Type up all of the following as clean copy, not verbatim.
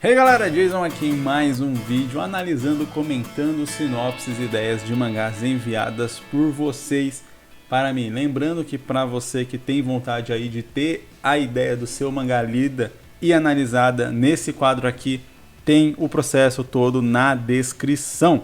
Hey galera, Jason aqui em mais um vídeo analisando, comentando sinopses e ideias de mangás enviadas por vocês para mim. Lembrando que para você que tem vontade aí de ter a ideia do seu mangá lida e analisada nesse quadro aqui, tem o processo todo na descrição.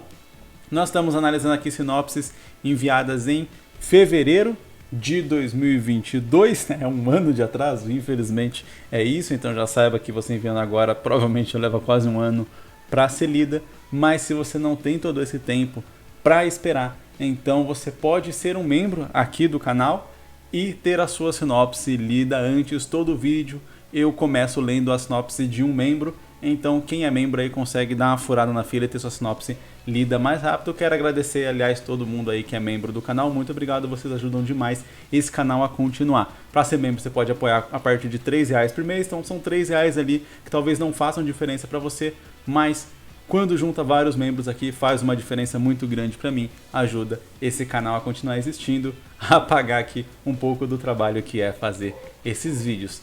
Nós estamos analisando aqui sinopses enviadas em fevereiro de 2022, é um ano de atraso, infelizmente é isso, então já saiba que você enviando agora provavelmente leva quase um ano para ser lida, mas se você não tem todo esse tempo para esperar, então você pode ser um membro aqui do canal e ter a sua sinopse lida antes. Todo vídeo eu começo lendo a sinopse de um membro, então quem é membro aí consegue dar uma furada na fila e ter sua sinopse lida mais rápido. Quero agradecer, aliás, todo mundo aí que é membro do canal. Muito obrigado, vocês ajudam demais esse canal a continuar. Para ser membro você pode apoiar a partir de R$3 por mês, então são R$3 ali que talvez não façam diferença para você, mas quando junta vários membros aqui faz uma diferença muito grande para mim, ajuda esse canal a continuar existindo, a pagar aqui um pouco do trabalho que é fazer esses vídeos.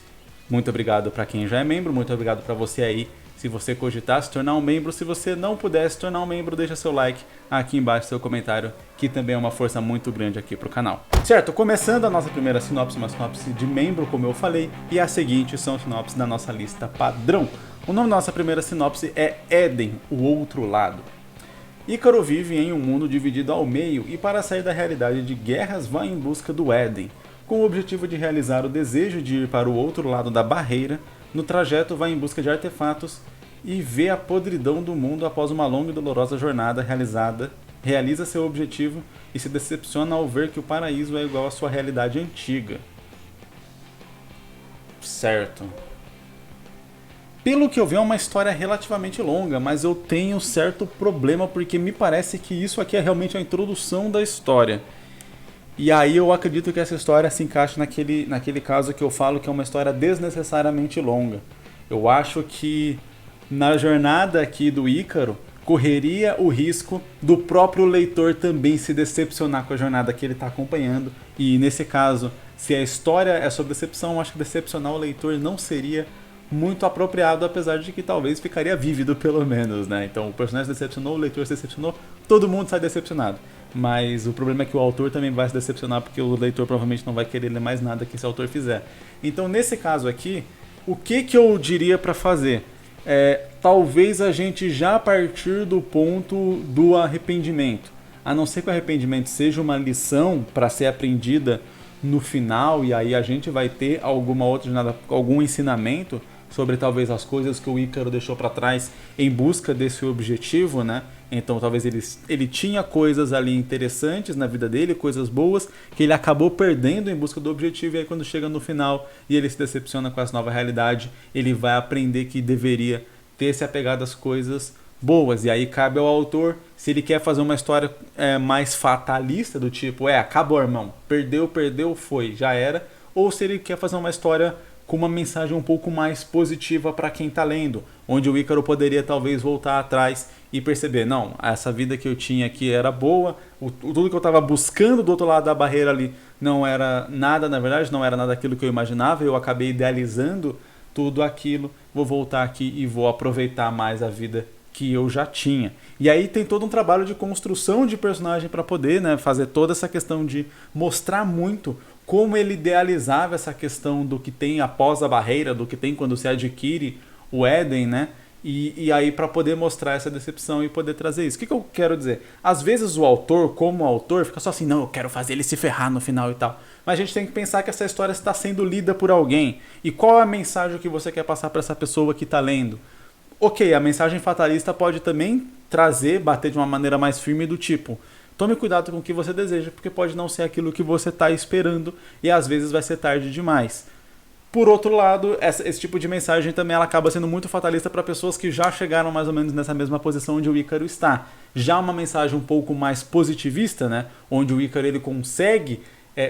Muito obrigado para quem já é membro, muito obrigado para você aí. Se você cogitar se tornar um membro, se você não puder se tornar um membro, deixa seu like aqui embaixo, seu comentário, que também é uma força muito grande aqui pro canal. Certo, começando a nossa primeira sinopse, uma sinopse de membro, como eu falei, e a seguinte são sinopses da nossa lista padrão. O nome da nossa primeira sinopse é Éden, o Outro Lado. Ícaro vive em um mundo dividido ao meio e para sair da realidade de guerras vai em busca do Éden, com o objetivo de realizar o desejo de ir para o outro lado da barreira. No trajeto vai em busca de artefatos e vê a podridão do mundo após uma longa e dolorosa jornada realiza seu objetivo e se decepciona ao ver que o paraíso é igual à sua realidade antiga. Certo. Pelo que eu vi é uma história relativamente longa, mas eu tenho certo problema porque me parece que isso aqui é realmente a introdução da história. E aí eu acredito que essa história se encaixa naquele caso que eu falo que é uma história desnecessariamente longa. Eu acho que na jornada aqui do Ícaro, correria o risco do próprio leitor também se decepcionar com a jornada que ele está acompanhando. E nesse caso, se a história é sobre decepção, eu acho que decepcionar o leitor não seria muito apropriado, apesar de que talvez ficaria vívido pelo menos, né? Então o personagem se decepcionou, o leitor se decepcionou, todo mundo sai decepcionado. Mas o problema é que o autor também vai se decepcionar, porque o leitor provavelmente não vai querer ler mais nada que esse autor fizer. Então nesse caso aqui, o que eu diria para fazer? Talvez a gente já partir do ponto do arrependimento. A não ser que o arrependimento seja uma lição para ser aprendida no final, e aí a gente vai ter alguma outra jornada, algum ensinamento sobre talvez as coisas que o Ícaro deixou para trás em busca desse objetivo, né? Então talvez ele tinha coisas ali interessantes na vida dele, coisas boas, que ele acabou perdendo em busca do objetivo, e aí quando chega no final e ele se decepciona com essa nova realidade, ele vai aprender que deveria ter se apegado às coisas boas. E aí cabe ao autor, se ele quer fazer uma história mais fatalista, do tipo, acabou irmão, perdeu, foi, já era, ou se ele quer fazer uma história com uma mensagem um pouco mais positiva para quem está lendo, onde o Ícaro poderia talvez voltar atrás e perceber, não, essa vida que eu tinha aqui era boa, tudo que eu estava buscando do outro lado da barreira ali não era nada, na verdade, não era nada daquilo que eu imaginava, eu acabei idealizando tudo aquilo, vou voltar aqui e vou aproveitar mais a vida que eu já tinha. E aí tem todo um trabalho de construção de personagem para poder, né, fazer toda essa questão de mostrar muito como ele idealizava essa questão do que tem após a barreira, do que tem quando se adquire o Éden, né? E aí para poder mostrar essa decepção e poder trazer isso. O que eu quero dizer? Às vezes o autor, como autor, fica só assim, não, eu quero fazer ele se ferrar no final e tal. Mas a gente tem que pensar que essa história está sendo lida por alguém. E qual é a mensagem que você quer passar para essa pessoa que está lendo? Ok, a mensagem fatalista pode também bater de uma maneira mais firme do tipo, tome cuidado com o que você deseja, porque pode não ser aquilo que você está esperando e às vezes vai ser tarde demais. Por outro lado, esse tipo de mensagem também ela acaba sendo muito fatalista para pessoas que já chegaram mais ou menos nessa mesma posição onde o Ícaro está. Já uma mensagem um pouco mais positivista, né, onde o Ícaro ele consegue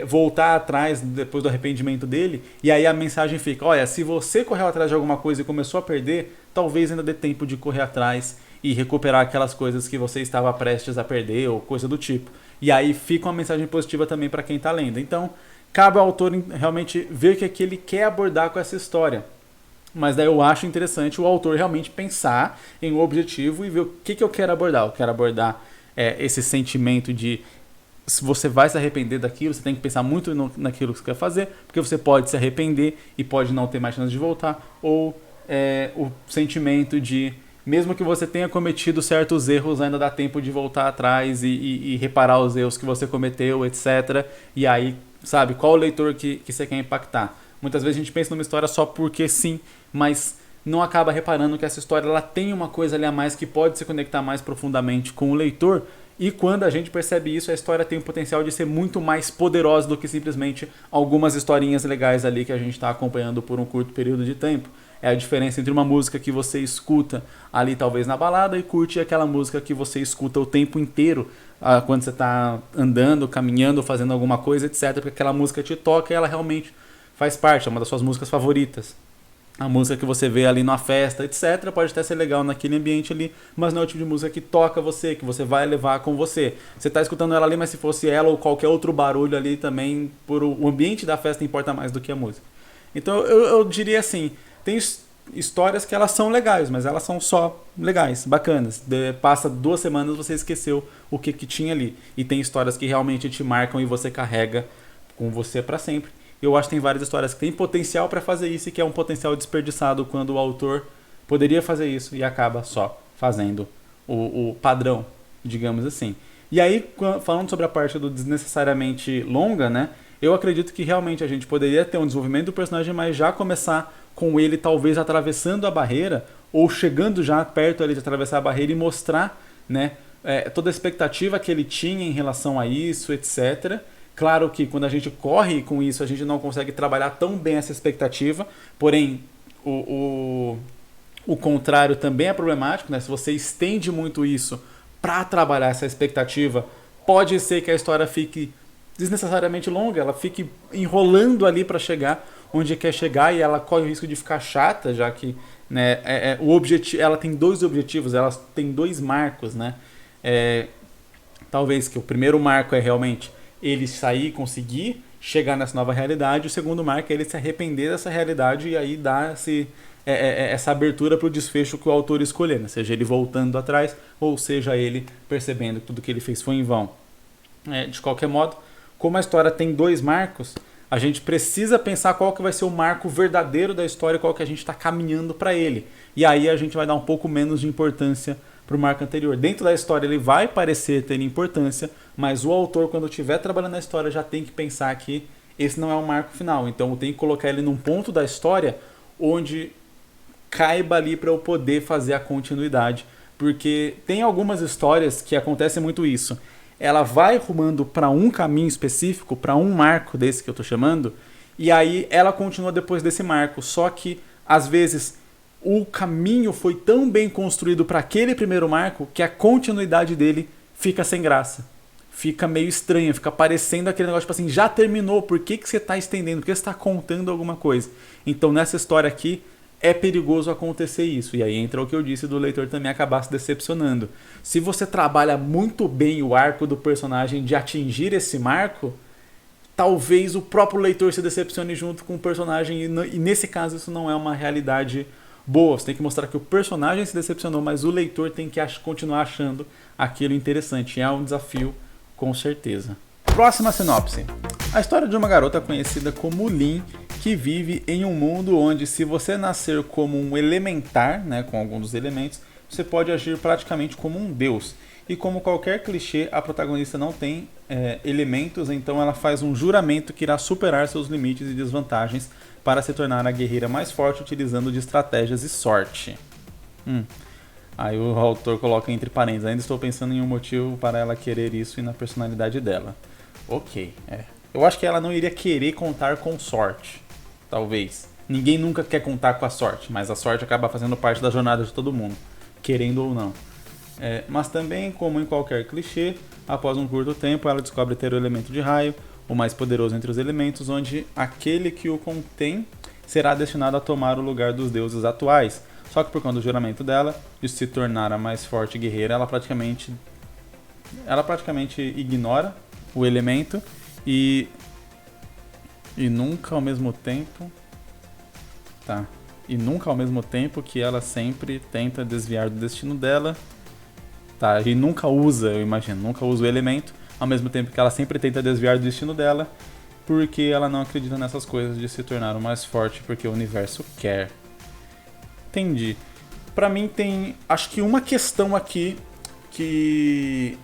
voltar atrás depois do arrependimento dele, e aí a mensagem fica, olha, se você correu atrás de alguma coisa e começou a perder, talvez ainda dê tempo de correr atrás e recuperar aquelas coisas que você estava prestes a perder ou coisa do tipo. E aí fica uma mensagem positiva também para quem está lendo. Então, cabe ao autor realmente ver o que é que ele quer abordar com essa história. Mas daí eu acho interessante o autor realmente pensar em um objetivo e ver o que eu quero abordar. Eu quero abordar esse sentimento de se você vai se arrepender daquilo, você tem que pensar muito naquilo que você quer fazer, porque você pode se arrepender e pode não ter mais chance de voltar, ou o sentimento de, mesmo que você tenha cometido certos erros, ainda dá tempo de voltar atrás e reparar os erros que você cometeu, etc. E aí, sabe, qual o leitor que você quer impactar? Muitas vezes a gente pensa numa história só porque sim, mas não acaba reparando que essa história ela tem uma coisa ali a mais que pode se conectar mais profundamente com o leitor. E quando a gente percebe isso, a história tem o potencial de ser muito mais poderosa do que simplesmente algumas historinhas legais ali que a gente está acompanhando por um curto período de tempo. É a diferença entre uma música que você escuta ali talvez na balada e curte aquela música que você escuta o tempo inteiro quando você está andando, caminhando, fazendo alguma coisa, etc. Porque aquela música te toca e ela realmente faz parte, é uma das suas músicas favoritas. A música que você vê ali numa festa, etc. Pode até ser legal naquele ambiente ali, mas não é o tipo de música que toca você, que você vai levar com você. Você está escutando ela ali, mas se fosse ela ou qualquer outro barulho ali também, o ambiente da festa importa mais do que a música. Então eu diria assim, tem histórias que elas são legais, mas elas são só legais, bacanas. Passa 2 semanas você esqueceu o que tinha ali. E tem histórias que realmente te marcam e você carrega com você para sempre. Eu acho que tem várias histórias que têm potencial para fazer isso e que é um potencial desperdiçado quando o autor poderia fazer isso e acaba só fazendo o padrão, digamos assim. E aí, falando sobre a parte do desnecessariamente longa, né? Eu acredito que realmente a gente poderia ter um desenvolvimento do personagem, mas já começar com ele talvez atravessando a barreira ou chegando já perto ali de atravessar a barreira e mostrar, né, toda a expectativa que ele tinha em relação a isso, etc. Claro que quando a gente corre com isso, a gente não consegue trabalhar tão bem essa expectativa, porém o contrário também é problemático, né? Se você estende muito isso para trabalhar essa expectativa, pode ser que a história fique desnecessariamente longa, ela fique enrolando ali para chegar onde quer chegar e ela corre o risco de ficar chata, já que, né, ela tem 2 objetivos, ela tem 2 marcos, né? Talvez que o primeiro marco é realmente ele sair e conseguir chegar nessa nova realidade, o segundo marco é ele se arrepender dessa realidade e aí dar essa abertura para o desfecho que o autor escolher, né? Seja ele voltando atrás ou seja ele percebendo que tudo que ele fez foi em vão. De qualquer modo, como a história tem 2 marcos, a gente precisa pensar qual que vai ser o marco verdadeiro da história e qual que a gente está caminhando para ele. E aí a gente vai dar um pouco menos de importância para o marco anterior. Dentro da história ele vai parecer ter importância, mas o autor, quando estiver trabalhando na história, já tem que pensar que esse não é o marco final. Então eu tenho que colocar ele num ponto da história onde caiba ali para eu poder fazer a continuidade. Porque tem algumas histórias que acontecem muito isso. Ela vai rumando para um caminho específico, para um marco desse que eu estou chamando, e aí ela continua depois desse marco. Só que, às vezes, o caminho foi tão bem construído para aquele primeiro marco que a continuidade dele fica sem graça. Fica meio estranha, fica parecendo aquele negócio tipo assim, já terminou, por que você está estendendo? Por que você está contando alguma coisa? Então nessa história aqui é perigoso acontecer isso. E aí entra o que eu disse do leitor também acabar se decepcionando. Se você trabalha muito bem o arco do personagem de atingir esse marco, talvez o próprio leitor se decepcione junto com o personagem e nesse caso isso não é uma realidade boa. Você tem que mostrar que o personagem se decepcionou, mas o leitor tem que continuar achando aquilo interessante. É um desafio, com certeza. Próxima sinopse. A história de uma garota conhecida como Lin, que vive em um mundo onde, se você nascer como um elementar, né, com alguns dos elementos, você pode agir praticamente como um deus. E como qualquer clichê, a protagonista não tem elementos, então ela faz um juramento que irá superar seus limites e desvantagens para se tornar a guerreira mais forte utilizando de estratégias e sorte. Aí o autor coloca entre parênteses, ainda estou pensando em um motivo para ela querer isso e na personalidade dela. Ok, eu acho que ela não iria querer contar com sorte, talvez. Ninguém nunca quer contar com a sorte, mas a sorte acaba fazendo parte da jornada de todo mundo, querendo ou não. Mas também, como em qualquer clichê, após um curto tempo ela descobre ter o elemento de raio, o mais poderoso entre os elementos, onde aquele que o contém será destinado a tomar o lugar dos deuses atuais. Só que por conta do juramento dela, de se tornar a mais forte guerreira, ela praticamente ignora o elemento e nunca ao mesmo tempo... Tá. e nunca ao mesmo tempo, que ela sempre tenta desviar do destino dela, tá? E nunca usa, eu imagino, nunca usa o elemento, ao mesmo tempo que ela sempre tenta desviar do destino dela, porque ela não acredita nessas coisas de se tornar o mais forte, porque o universo quer. Entendi. Pra mim tem, acho que uma questão aqui que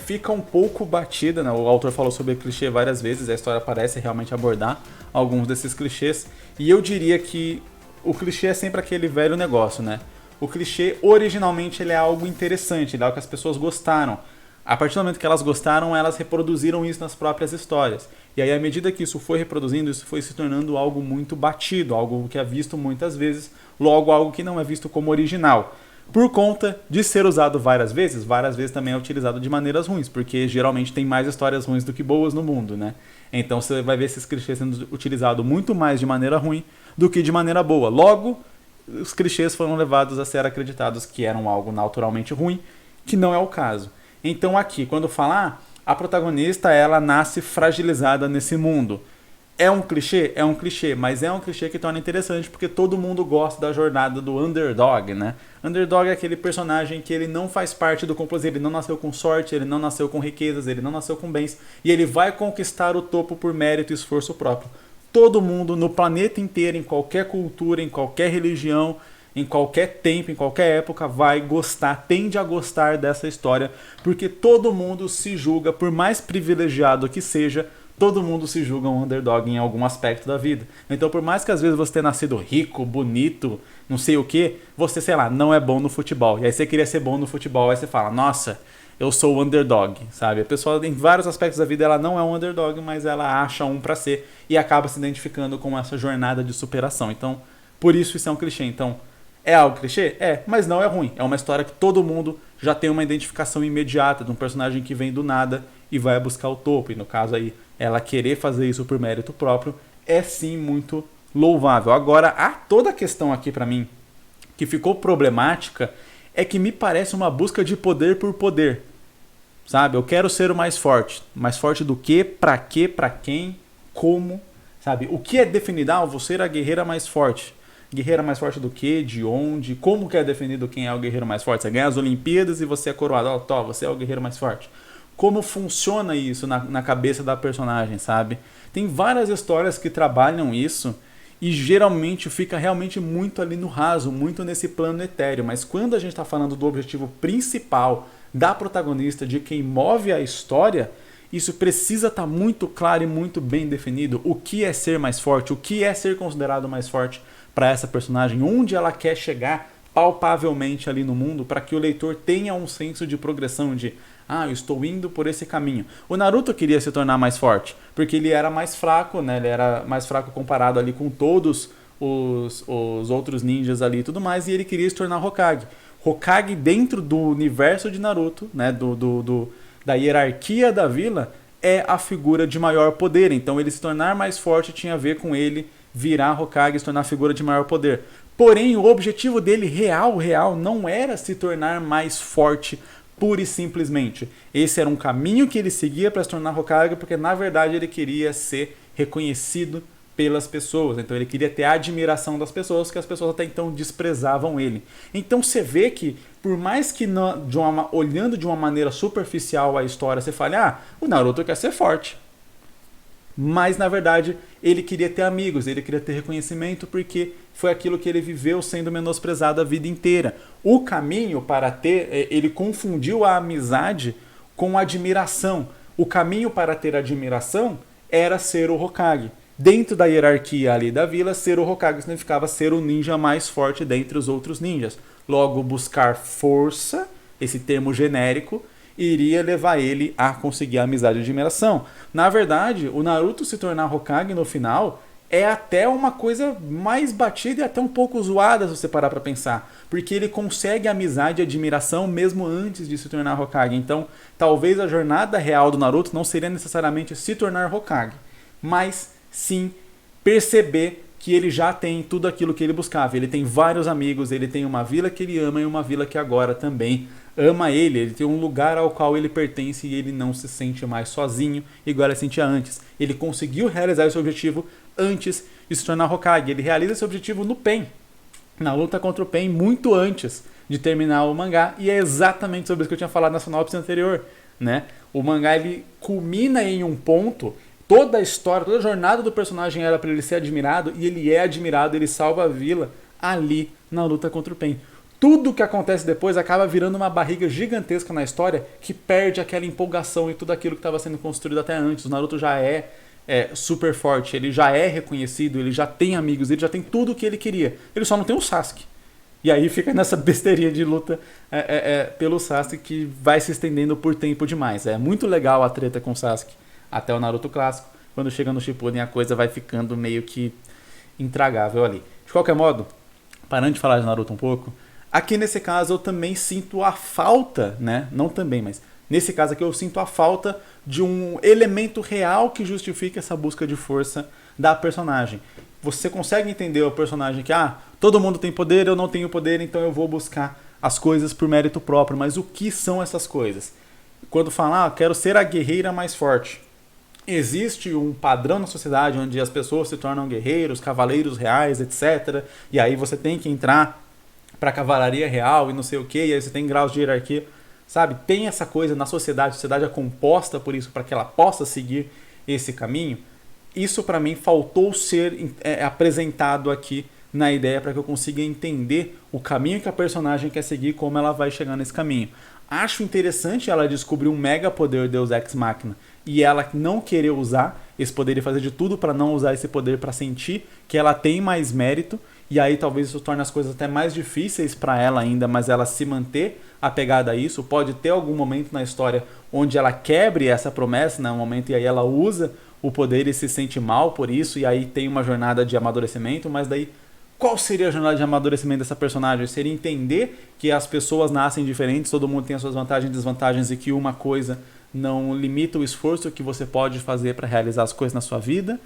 fica um pouco batida, né? O autor falou sobre clichê várias vezes, a história parece realmente abordar alguns desses clichês, e eu diria que o clichê é sempre aquele velho negócio, né? O clichê, originalmente, ele é algo interessante, ele é algo que as pessoas gostaram. A partir do momento que elas gostaram, elas reproduziram isso nas próprias histórias. E aí, à medida que isso foi reproduzindo, isso foi se tornando algo muito batido, algo que é visto muitas vezes, logo algo que não é visto como original. Por conta de ser usado várias vezes também é utilizado de maneiras ruins, porque geralmente tem mais histórias ruins do que boas no mundo, né? Então você vai ver esses clichês sendo utilizados muito mais de maneira ruim do que de maneira boa. Logo, os clichês foram levados a ser acreditados que eram algo naturalmente ruim, que não é o caso. Então aqui, quando falar, a protagonista ela nasce fragilizada nesse mundo. É um clichê? É um clichê, mas é um clichê que torna interessante porque todo mundo gosta da jornada do underdog, né? Underdog é aquele personagem que ele não faz parte do complô, ele não nasceu com sorte, ele não nasceu com riquezas, ele não nasceu com bens, e ele vai conquistar o topo por mérito e esforço próprio. Todo mundo no planeta inteiro, em qualquer cultura, em qualquer religião, em qualquer tempo, em qualquer época, vai gostar, tende a gostar dessa história, porque todo mundo se julga, por mais privilegiado que seja, todo mundo se julga um underdog em algum aspecto da vida. Então, por mais que às vezes você tenha nascido rico, bonito, não sei o que, você, sei lá, não é bom no futebol. E aí você queria ser bom no futebol, aí você fala, nossa, eu sou o underdog, sabe? A pessoa, em vários aspectos da vida, ela não é um underdog, mas ela acha um pra ser e acaba se identificando com essa jornada de superação. Então, por isso é um clichê. Então, é algo clichê? É, mas não é ruim. É uma história que todo mundo já tem uma identificação imediata de um personagem que vem do nada e vai buscar o topo. E no caso aí, ela querer fazer isso por mérito próprio é sim muito louvável. Agora, há toda a questão aqui pra mim que ficou problemática é que me parece uma busca de poder por poder. Sabe? Eu quero ser o mais forte. Mais forte do quê? Pra quê? Pra quem? Como? Sabe? O que é definido? Ah, eu vou ser a guerreira mais forte. Guerreira mais forte do quê? De onde? Como que é definido quem é o guerreiro mais forte? Você ganha as Olimpíadas e você é coroado. Ó, tó, você é o guerreiro mais forte. Como funciona isso na cabeça da personagem, sabe? Tem várias histórias que trabalham isso e geralmente fica realmente muito ali no raso, muito nesse plano etéreo. Mas quando a gente está falando do objetivo principal da protagonista, de quem move a história, isso precisa estar muito claro e muito bem definido. O que é ser mais forte, o que é ser considerado mais forte para essa personagem, onde ela quer chegar palpavelmente ali no mundo, para que o leitor tenha um senso de progressão, de eu estou indo por esse caminho. O Naruto queria se tornar mais forte, porque ele era mais fraco, né? Ele era mais fraco comparado ali com todos os outros ninjas ali e tudo mais, e ele queria se tornar Hokage. Hokage dentro do universo de Naruto, né? Da hierarquia da vila, é a figura de maior poder. Então ele se tornar mais forte tinha a ver com ele virar Hokage e se tornar a figura de maior poder. Porém, o objetivo dele real, não era se tornar mais forte pura e simplesmente. Esse era um caminho que ele seguia para se tornar Hokage, porque na verdade ele queria ser reconhecido pelas pessoas. Então ele queria ter a admiração das pessoas, porque as pessoas até então desprezavam ele. Então você vê que, por mais que olhando de uma maneira superficial a história, você fale, o Naruto quer ser forte. Mas na verdade ele queria ter amigos, ele queria ter reconhecimento, porque foi aquilo que ele viveu sendo menosprezado a vida inteira. O caminho para ter, ele confundiu a amizade com a admiração. O caminho para ter admiração era ser o Hokage. Dentro da hierarquia ali da vila, ser o Hokage significava ser o ninja mais forte dentre os outros ninjas. Logo, buscar força, esse termo genérico, iria levar ele a conseguir a amizade e admiração. Na verdade, o Naruto se tornar Hokage no final é até uma coisa mais batida e até um pouco zoada se você parar pra pensar. Porque ele consegue amizade e admiração mesmo antes de se tornar Hokage. Então, talvez a jornada real do Naruto não seria necessariamente se tornar Hokage, mas sim perceber que ele já tem tudo aquilo que ele buscava. Ele tem vários amigos, ele tem uma vila que ele ama e uma vila que agora também ama ele tem um lugar ao qual ele pertence e ele não se sente mais sozinho, igual ele sentia antes. Ele conseguiu realizar esse objetivo antes de se tornar Hokage. Ele realiza esse objetivo no Pain, na luta contra o Pain, muito antes de terminar o mangá, e é exatamente sobre isso que eu tinha falado na sinopse anterior, né? O mangá ele culmina em um ponto, toda a história, toda a jornada do personagem era para ele ser admirado, e ele é admirado, ele salva a vila ali na luta contra o Pain. Tudo que acontece depois acaba virando uma barriga gigantesca na história que perde aquela empolgação e tudo aquilo que estava sendo construído até antes. O Naruto já é super forte, ele já é reconhecido, ele já tem amigos, ele já tem tudo o que ele queria. Ele só não tem o Sasuke. E aí fica nessa besteirinha de luta pelo Sasuke que vai se estendendo por tempo demais. É muito legal a treta com o Sasuke até o Naruto clássico. Quando chega no Shippuden a coisa vai ficando meio que intragável ali. De qualquer modo, parando de falar de Naruto um pouco, aqui nesse caso eu também sinto a falta, né? Não também, mas nesse caso aqui eu sinto a falta de um elemento real que justifique essa busca de força da personagem. Você consegue entender o personagem que, todo mundo tem poder, eu não tenho poder, então eu vou buscar as coisas por mérito próprio. Mas o que são essas coisas? Quando fala, quero ser a guerreira mais forte. Existe um padrão na sociedade onde as pessoas se tornam guerreiros, cavaleiros reais, etc. E aí você tem que entrar para a cavalaria real e não sei o que, e aí você tem graus de hierarquia, sabe? Tem essa coisa na sociedade, a sociedade é composta por isso, para que ela possa seguir esse caminho. Isso para mim faltou ser apresentado aqui na ideia para que eu consiga entender o caminho que a personagem quer seguir, como ela vai chegar nesse caminho. Acho interessante ela descobrir um mega poder Deus Ex Machina e ela não querer usar esse poder e fazer de tudo para não usar esse poder, para sentir que ela tem mais mérito, e aí talvez isso torne as coisas até mais difíceis para ela ainda, mas ela se manter apegada a isso. Pode ter algum momento na história onde ela quebre essa promessa, né? Um momento, e aí ela usa o poder e se sente mal por isso, e aí tem uma jornada de amadurecimento. Mas daí, qual seria a jornada de amadurecimento dessa personagem? Seria entender que as pessoas nascem diferentes, todo mundo tem as suas vantagens e desvantagens, e que uma coisa não limita o esforço que você pode fazer para realizar as coisas na sua vida,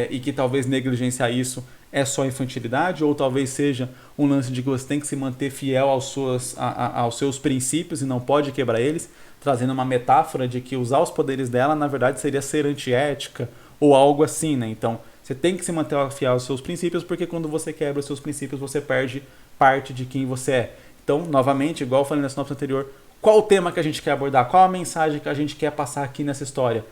e que talvez negligenciar isso é só infantilidade, ou talvez seja um lance de que você tem que se manter fiel aos seus princípios e não pode quebrar eles, trazendo uma metáfora de que usar os poderes dela, na verdade, seria ser antiética ou algo assim, né? Então, você tem que se manter fiel aos seus princípios, porque quando você quebra os seus princípios, você perde parte de quem você é. Então, novamente, igual eu falei na sinopse anterior, qual o tema que a gente quer abordar? Qual a mensagem que a gente quer passar aqui nessa história?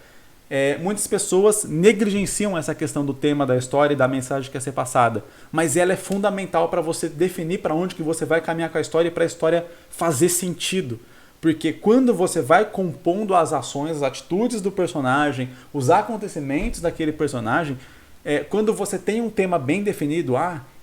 Muitas pessoas negligenciam essa questão do tema da história e da mensagem que quer ser passada, mas ela é fundamental para você definir para onde que você vai caminhar com a história e para a história fazer sentido. Porque quando você vai compondo as ações, as atitudes do personagem, os acontecimentos daquele personagem, quando você tem um tema bem definido,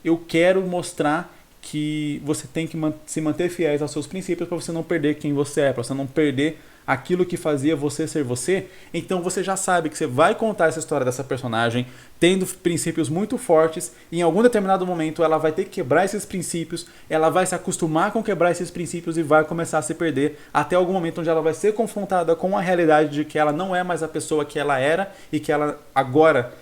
eu quero mostrar que você tem que se manter fiéis aos seus princípios para você não perder quem você é, para você não perder aquilo que fazia você ser você. Então você já sabe que você vai contar essa história dessa personagem tendo princípios muito fortes, e em algum determinado momento ela vai ter que quebrar esses princípios, ela vai se acostumar com quebrar esses princípios e vai começar a se perder, até algum momento onde ela vai ser confrontada com a realidade de que ela não é mais a pessoa que ela era, e que ela agora,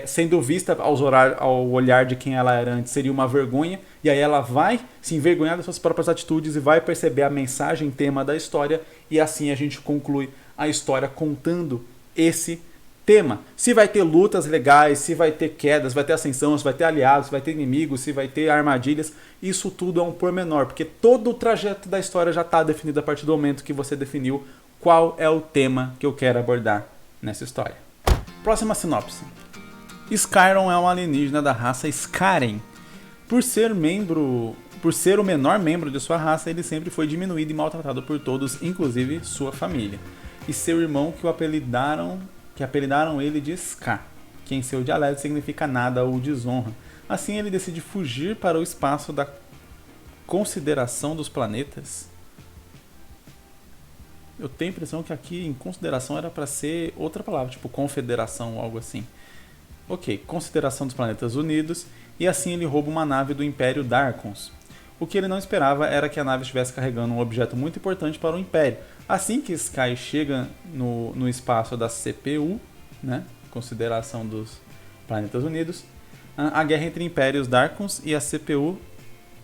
sendo vista ao olhar de quem ela era antes, seria uma vergonha, e aí ela vai se envergonhar das suas próprias atitudes e vai perceber a mensagem, tema da história, e assim a gente conclui a história contando esse tema. Se vai ter lutas legais, se vai ter quedas, vai ter ascensão, se vai ter aliados, se vai ter inimigos, se vai ter armadilhas, isso tudo é um pormenor, porque todo o trajeto da história já está definido a partir do momento que você definiu qual é o tema que eu quero abordar nessa história. Próxima sinopse. Skyron é um alienígena da raça Skaren. Por ser o menor membro de sua raça, ele sempre foi diminuído e maltratado por todos, inclusive sua família. E seu irmão que apelidaram ele de Ska, que em seu dialeto significa nada ou desonra. Assim ele decide fugir para o espaço da consideração dos planetas. Eu tenho a impressão que aqui em consideração era para ser outra palavra, tipo confederação ou algo assim. Ok, consideração dos planetas unidos, e assim ele rouba uma nave do Império Darkons. O que ele não esperava era que a nave estivesse carregando um objeto muito importante para o Império. Assim que Sky chega no espaço da CPU, né, consideração dos planetas unidos, a guerra entre Impérios Darkons e a CPU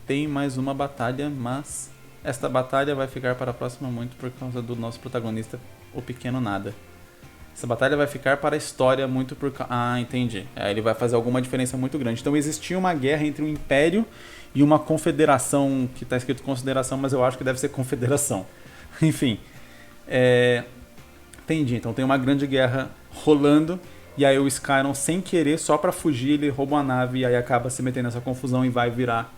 tem mais uma batalha, mas esta batalha vai ficar para a próxima muito por causa do nosso protagonista, o Pequeno Nada. Essa batalha vai ficar para a história muito por... Ah, entendi. Ele vai fazer alguma diferença muito grande. Então existia uma guerra entre um império e uma confederação, que está escrito consideração, mas eu acho que deve ser confederação. Enfim. Entendi. Então tem uma grande guerra rolando, e aí o Skyron, sem querer, só para fugir, ele rouba uma nave e aí acaba se metendo nessa confusão e vai virar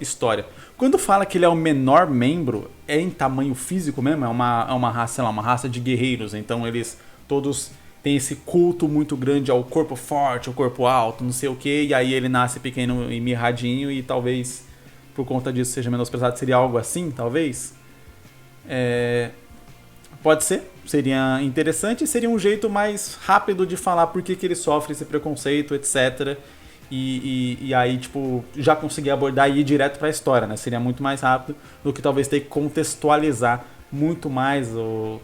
história. Quando fala que ele é o menor membro, é em tamanho físico mesmo? É uma raça, sei lá, uma raça de guerreiros. Então eles todos têm esse culto muito grande ao corpo forte, ao corpo alto, não sei o que. E aí ele nasce pequeno e mirradinho e talvez por conta disso seja menosprezado. Seria algo assim, talvez? Pode ser. Seria interessante e seria um jeito mais rápido de falar por que ele sofre esse preconceito, etc. E aí, tipo, já conseguir abordar e ir direto pra história, né? Seria muito mais rápido do que talvez ter que contextualizar muito mais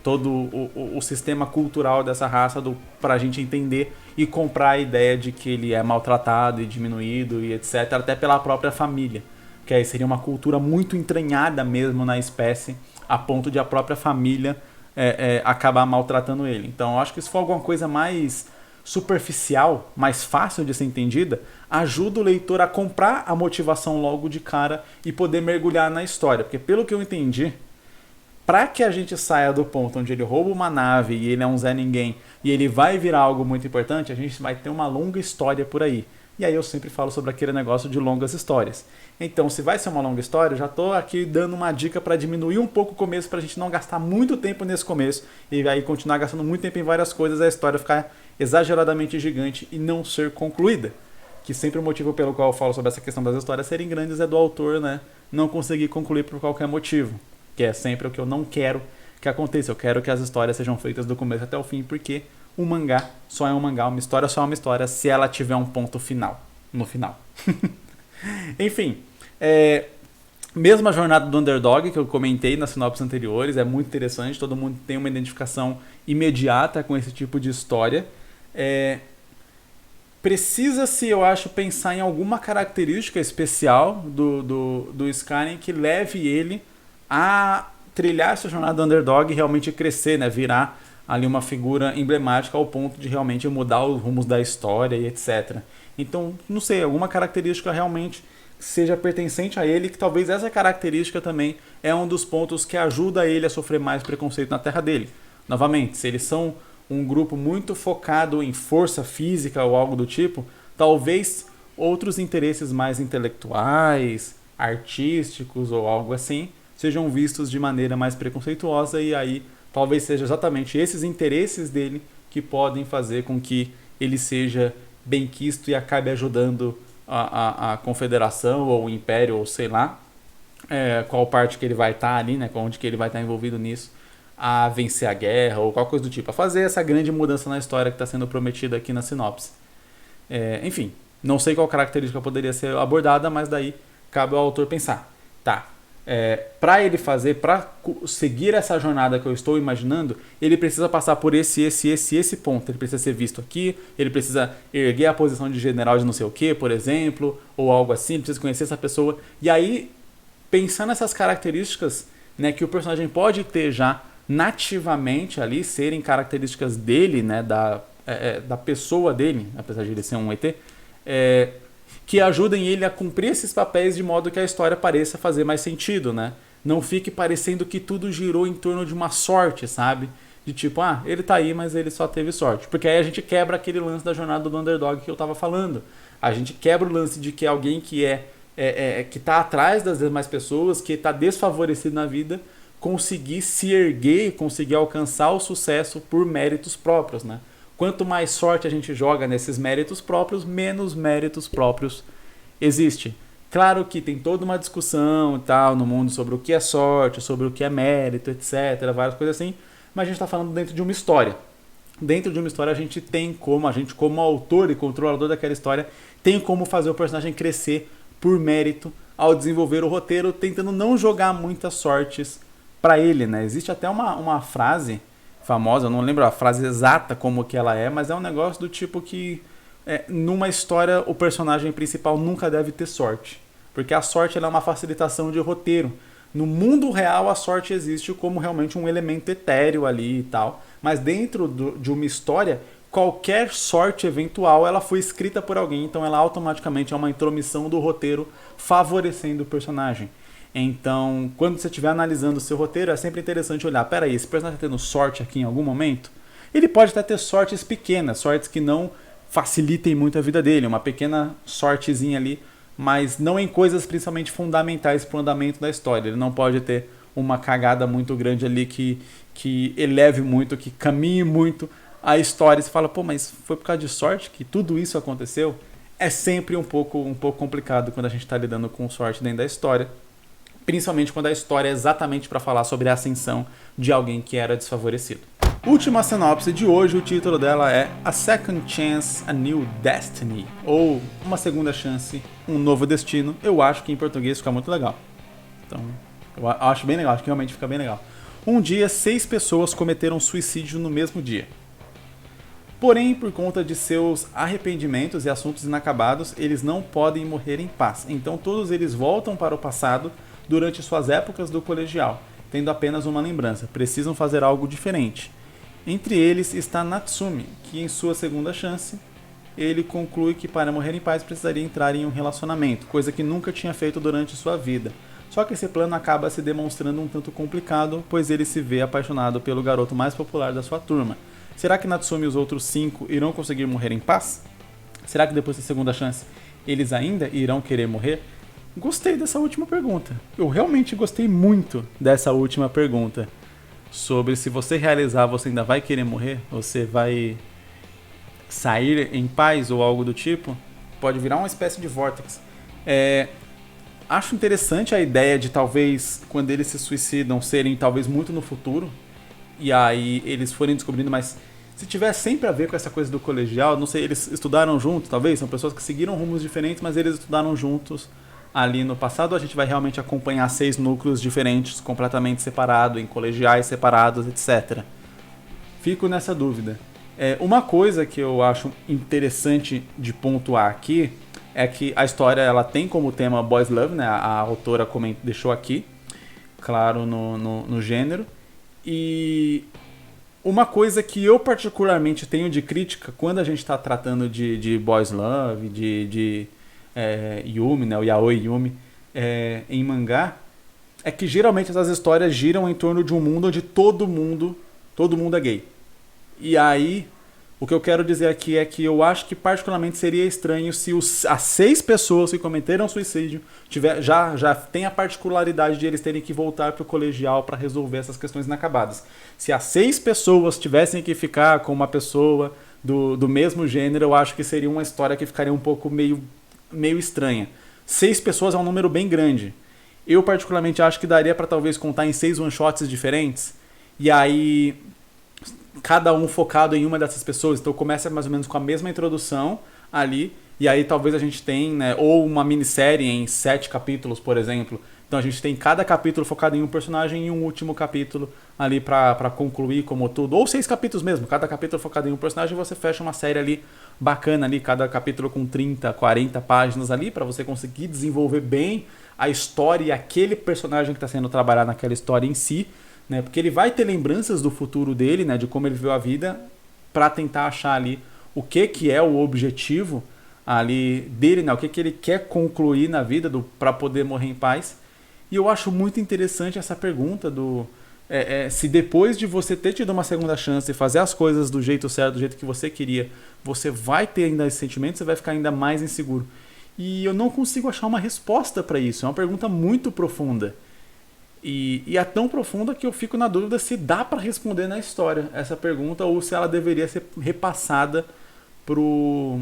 todo o sistema cultural dessa raça pra gente entender e comprar a ideia de que ele é maltratado e diminuído e etc. Até pela própria família. Que aí seria uma cultura muito entranhada mesmo na espécie, a ponto de a própria família acabar maltratando ele. Então, eu acho que se for alguma coisa mais superficial, mais fácil de ser entendida, ajuda o leitor a comprar a motivação logo de cara e poder mergulhar na história. Porque pelo que eu entendi, para que a gente saia do ponto onde ele rouba uma nave e ele é um Zé Ninguém e ele vai virar algo muito importante, a gente vai ter uma longa história por aí. E aí eu sempre falo sobre aquele negócio de longas histórias. Então, se vai ser uma longa história, eu já estou aqui dando uma dica para diminuir um pouco o começo, para a gente não gastar muito tempo nesse começo e aí continuar gastando muito tempo em várias coisas, a história ficar exageradamente gigante e não ser concluída. Que sempre o motivo pelo qual eu falo sobre essa questão das histórias serem grandes é do autor, né, não conseguir concluir por qualquer motivo. Que é sempre o que eu não quero que aconteça. Eu quero que as histórias sejam feitas do começo até o fim, porque um mangá só é um mangá, uma história só é uma história se ela tiver um ponto final. No final. Enfim, mesma jornada do Underdog que eu comentei nas sinopses anteriores, é muito interessante, todo mundo tem uma identificação imediata com esse tipo de história. Precisa-se, eu acho, pensar em alguma característica especial do Skyrim que leve ele a trilhar essa jornada do Underdog e realmente crescer, né? Virar ali uma figura emblemática ao ponto de realmente mudar os rumos da história e etc. Então, não sei, alguma característica realmente seja pertencente a ele, que talvez essa característica também é um dos pontos que ajuda ele a sofrer mais preconceito na terra dele. Novamente, se eles são um grupo muito focado em força física ou algo do tipo, talvez outros interesses mais intelectuais, artísticos ou algo assim, sejam vistos de maneira mais preconceituosa e aí talvez seja exatamente esses interesses dele que podem fazer com que ele seja benquisto e acabe ajudando a confederação ou o império ou sei lá qual parte que ele vai estar ali, né, onde que ele vai estar envolvido nisso, a vencer a guerra ou qualquer coisa do tipo, a fazer essa grande mudança na história que está sendo prometida aqui na sinopse. Enfim, não sei qual característica poderia ser abordada, mas daí cabe ao autor pensar, tá, para ele fazer, para seguir essa jornada que eu estou imaginando, ele precisa passar por esse ponto. Ele precisa ser visto aqui, ele precisa erguer a posição de general de não sei o que, por exemplo, ou algo assim, ele precisa conhecer essa pessoa. E aí, pensando nessas características, né, que o personagem pode ter já nativamente ali, serem características dele, né, da pessoa dele, apesar de ele ser um ET, que ajudem ele a cumprir esses papéis de modo que a história pareça fazer mais sentido, né? Não fique parecendo que tudo girou em torno de uma sorte, sabe? De tipo, ele tá aí, mas ele só teve sorte. Porque aí a gente quebra aquele lance da jornada do Underdog que eu tava falando. A gente quebra o lance de que alguém que que tá atrás das demais pessoas, que tá desfavorecido na vida, conseguir se erguer, conseguir alcançar o sucesso por méritos próprios, né? Quanto mais sorte a gente joga nesses méritos próprios, menos méritos próprios existe. Claro que tem toda uma discussão e tal no mundo sobre o que é sorte, sobre o que é mérito, etc. Várias coisas assim, mas a gente está falando dentro de uma história. Dentro de uma história a gente tem como, como autor e controlador daquela história, tem como fazer o personagem crescer por mérito ao desenvolver o roteiro, tentando não jogar muitas sortes para ele, né? Existe até uma frase famosa, eu não lembro a frase exata como que ela é, mas é um negócio do tipo que numa história o personagem principal nunca deve ter sorte, porque a sorte ela é uma facilitação de roteiro, No mundo real, a sorte existe como realmente um elemento etéreo ali e tal. Mas dentro de uma história, qualquer sorte eventual, ela foi escrita por alguém. Então ela automaticamente é uma intromissão do roteiro favorecendo o personagem. Então, quando você estiver analisando o seu roteiro, é sempre interessante olhar, peraí, esse personagem está tendo sorte aqui em algum momento? Ele pode até ter sortes pequenas, sortes que não facilitem muito a vida dele, uma pequena sortezinha ali, mas não em coisas principalmente fundamentais para o andamento da história. Ele não pode ter uma cagada muito grande ali que eleve muito, que caminhe muito a história. Você fala, pô, mas foi por causa de sorte que tudo isso aconteceu? É sempre um pouco complicado quando a gente está lidando com sorte dentro da história. Principalmente quando a história é exatamente para falar sobre a ascensão de alguém que era desfavorecido. Última sinopse de hoje, o título dela é A Second Chance, A New Destiny, ou Uma Segunda Chance, Um Novo Destino. Eu acho que em português fica muito legal. Então, eu acho bem legal, acho que realmente fica bem legal. Um dia, 6 pessoas cometeram suicídio no mesmo dia. Porém, por conta de seus arrependimentos e assuntos inacabados, eles não podem morrer em paz. Então todos eles voltam para o passado durante suas épocas do colegial, tendo apenas uma lembrança. Precisam fazer algo diferente. Entre eles está Natsumi, que em sua segunda chance, ele conclui que para morrer em paz precisaria entrar em um relacionamento, coisa que nunca tinha feito durante sua vida. Só que esse plano acaba se demonstrando um tanto complicado, pois ele se vê apaixonado pelo garoto mais popular da sua turma. Será que Natsumi e os outros 5 irão conseguir morrer em paz? Será que depois da segunda chance eles ainda irão querer morrer? Gostei dessa última pergunta. Eu realmente gostei muito dessa última pergunta. Sobre se você realizar, você ainda vai querer morrer? Você vai sair em paz ou algo do tipo? Pode virar uma espécie de vórtice. Acho interessante a ideia de talvez, quando eles se suicidam, serem talvez muito no futuro. E aí eles forem descobrindo, mas se tiver sempre a ver com essa coisa do colegial, não sei, eles estudaram juntos, talvez, são pessoas que seguiram rumos diferentes, mas eles estudaram juntos ali no passado. A gente vai realmente acompanhar 6 núcleos diferentes, completamente separados, em colegiais separados, etc. Fico nessa dúvida. Uma coisa que eu acho interessante de pontuar aqui é que a história ela tem como tema Boys Love, né? A autora deixou aqui, claro, no gênero. E uma coisa que eu particularmente tenho de crítica quando a gente está tratando de Boys Love, de Yumi, né, o Yaoi Yumi, em mangá, é que geralmente essas histórias giram em torno de um mundo onde todo mundo é gay. E aí, o que eu quero dizer aqui é que eu acho que particularmente seria estranho se as 6 pessoas que cometeram suicídio já tem a particularidade de eles terem que voltar para o colegial para resolver essas questões inacabadas. Se as 6 pessoas tivessem que ficar com uma pessoa do mesmo gênero, eu acho que seria uma história que ficaria um pouco meio estranha. 6 pessoas é um número bem grande. Eu particularmente acho que daria para talvez contar em 6 one-shots diferentes. E aí cada um focado em uma dessas pessoas. Então começa mais ou menos com a mesma introdução ali. E aí talvez a gente tenha, né, ou uma minissérie em 7 capítulos, por exemplo. Então a gente tem cada capítulo focado em um personagem e um último capítulo ali pra concluir como tudo. Ou 6 capítulos mesmo. Cada capítulo focado em um personagem e você fecha uma série ali bacana ali. Cada capítulo com 30, 40 páginas ali pra você conseguir desenvolver bem a história e aquele personagem que está sendo trabalhado naquela história em si. Né, porque ele vai ter lembranças do futuro dele, né, de como ele viu a vida, para tentar achar ali o que é o objetivo ali dele, né, o que ele quer concluir na vida para poder morrer em paz. E eu acho muito interessante essa pergunta se depois de você ter tido uma segunda chance e fazer as coisas do jeito certo, do jeito que você queria, você vai ter ainda esse sentimento, você vai ficar ainda mais inseguro. E eu não consigo achar uma resposta para isso, é uma pergunta muito profunda. E é tão profunda que eu fico na dúvida se dá para responder na história essa pergunta ou se ela deveria ser repassada pro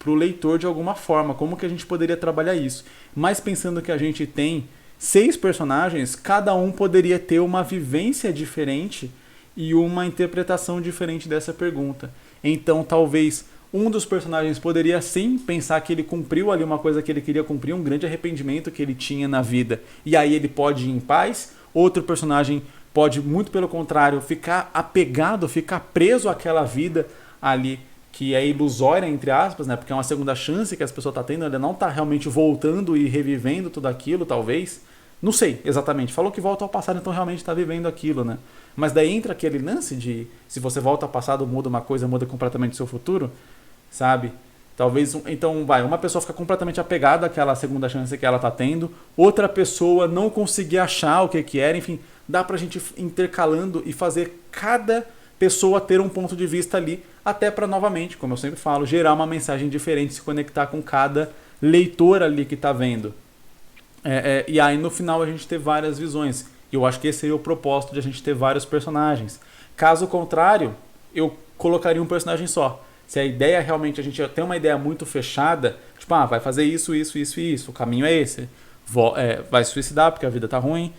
leitor de alguma forma. Como que a gente poderia trabalhar isso? Mas pensando que a gente tem 6 personagens, cada um poderia ter uma vivência diferente e uma interpretação diferente dessa pergunta. Então talvez um dos personagens poderia sim pensar que ele cumpriu ali uma coisa que ele queria cumprir, um grande arrependimento que ele tinha na vida, e aí ele pode ir em paz. Outro personagem pode, muito pelo contrário, ficar apegado, ficar preso àquela vida ali, que é ilusória, entre aspas, né? Porque é uma segunda chance que as pessoas estão tendo, ele não está realmente voltando e revivendo tudo aquilo, talvez. Não sei exatamente. Falou que volta ao passado, então realmente está vivendo aquilo, né? Mas daí entra aquele lance de se você volta ao passado, muda uma coisa, muda completamente o seu futuro, sabe? Talvez, então, uma pessoa fica completamente apegada àquela segunda chance que ela tá tendo, outra pessoa não conseguir achar o que era, enfim, dá pra gente intercalando e fazer cada pessoa ter um ponto de vista ali, até para novamente, como eu sempre falo, gerar uma mensagem diferente, se conectar com cada leitor ali que tá vendo. E aí no final a gente ter várias visões. E eu acho que esse seria o propósito de a gente ter vários personagens. Caso contrário, eu colocaria um personagem só. Se a ideia realmente, a gente tem uma ideia muito fechada, tipo, vai fazer isso, isso, isso e isso, o caminho é esse. Vai se suicidar porque a vida tá ruim,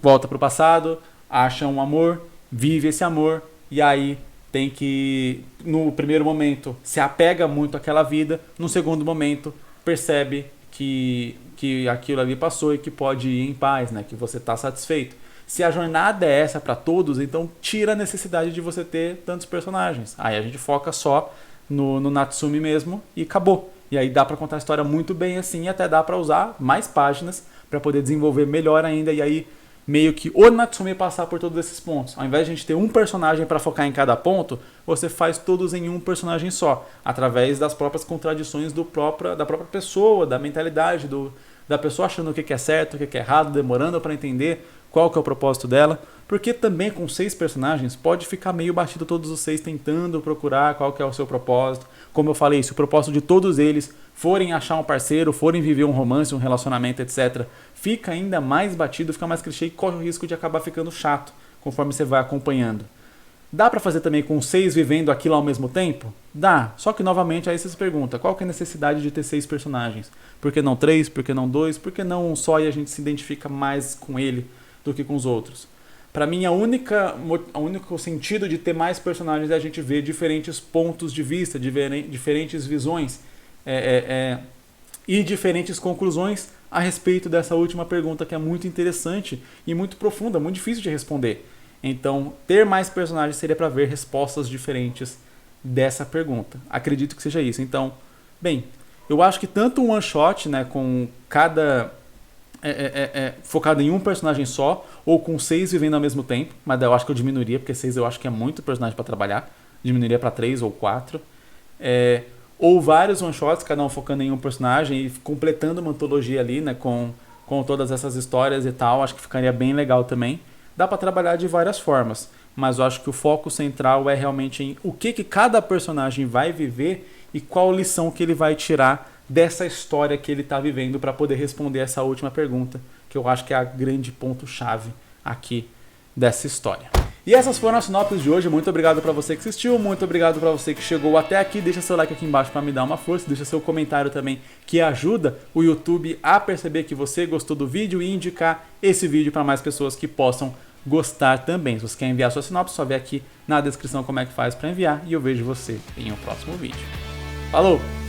volta pro passado, acha um amor, vive esse amor, e aí tem que, no primeiro momento, se apega muito àquela vida, no segundo momento, percebe que aquilo ali passou e que pode ir em paz, né? Que você está satisfeito. Se a jornada é essa para todos, então tira a necessidade de você ter tantos personagens. Aí a gente foca só no Natsumi mesmo e acabou. E aí dá para contar a história muito bem assim, e até dá para usar mais páginas para poder desenvolver melhor ainda, e aí meio que o Natsumi passar por todos esses pontos. Ao invés de a gente ter um personagem para focar em cada ponto, você faz todos em um personagem só, através das próprias contradições da própria pessoa, da mentalidade, da pessoa achando o que é certo, o que é errado, demorando para entender qual que é o propósito dela, porque também com 6 personagens pode ficar meio batido todos os 6 tentando procurar qual que é o seu propósito. Como eu falei, se o propósito de todos eles forem achar um parceiro, forem viver um romance, um relacionamento, etc., fica ainda mais batido, fica mais clichê e corre o risco de acabar ficando chato conforme você vai acompanhando. Dá pra fazer também com 6 vivendo aquilo ao mesmo tempo? Dá, só que novamente aí você se pergunta, qual que é a necessidade de ter 6 personagens? Por que não 3? Por que não 2? Por que não um só e a gente se identifica mais com ele do que com os outros? Pra mim, o único sentido de ter mais personagens é a gente ver diferentes pontos de vista, diferentes visões e diferentes conclusões a respeito dessa última pergunta, que é muito interessante e muito profunda, muito difícil de responder. Então, ter mais personagens seria para ver respostas diferentes dessa pergunta. Acredito que seja isso. Então, bem, eu acho que tanto um one shot, né, com cada focado em um personagem só, ou com 6 vivendo ao mesmo tempo, mas daí eu acho que eu diminuiria, porque 6 eu acho que é muito personagem para trabalhar, diminuiria para 3 ou 4. Ou vários one shots, cada um focando em um personagem e completando uma antologia ali, né, com todas essas histórias e tal, acho que ficaria bem legal também. Dá para trabalhar de várias formas, mas eu acho que o foco central é realmente em o que cada personagem vai viver e qual lição que ele vai tirar dessa história que ele está vivendo para poder responder essa última pergunta, que eu acho que é a grande ponto-chave aqui dessa história. E essas foram as sinopses de hoje. Muito obrigado para você que assistiu, muito obrigado para você que chegou até aqui. Deixa seu like aqui embaixo para me dar uma força, deixa seu comentário também, que ajuda o YouTube a perceber que você gostou do vídeo e indicar esse vídeo para mais pessoas que possam gostar também. Se você quer enviar sua sinopse, só vê aqui na descrição como é que faz para enviar, e eu vejo você em um próximo vídeo. Falou!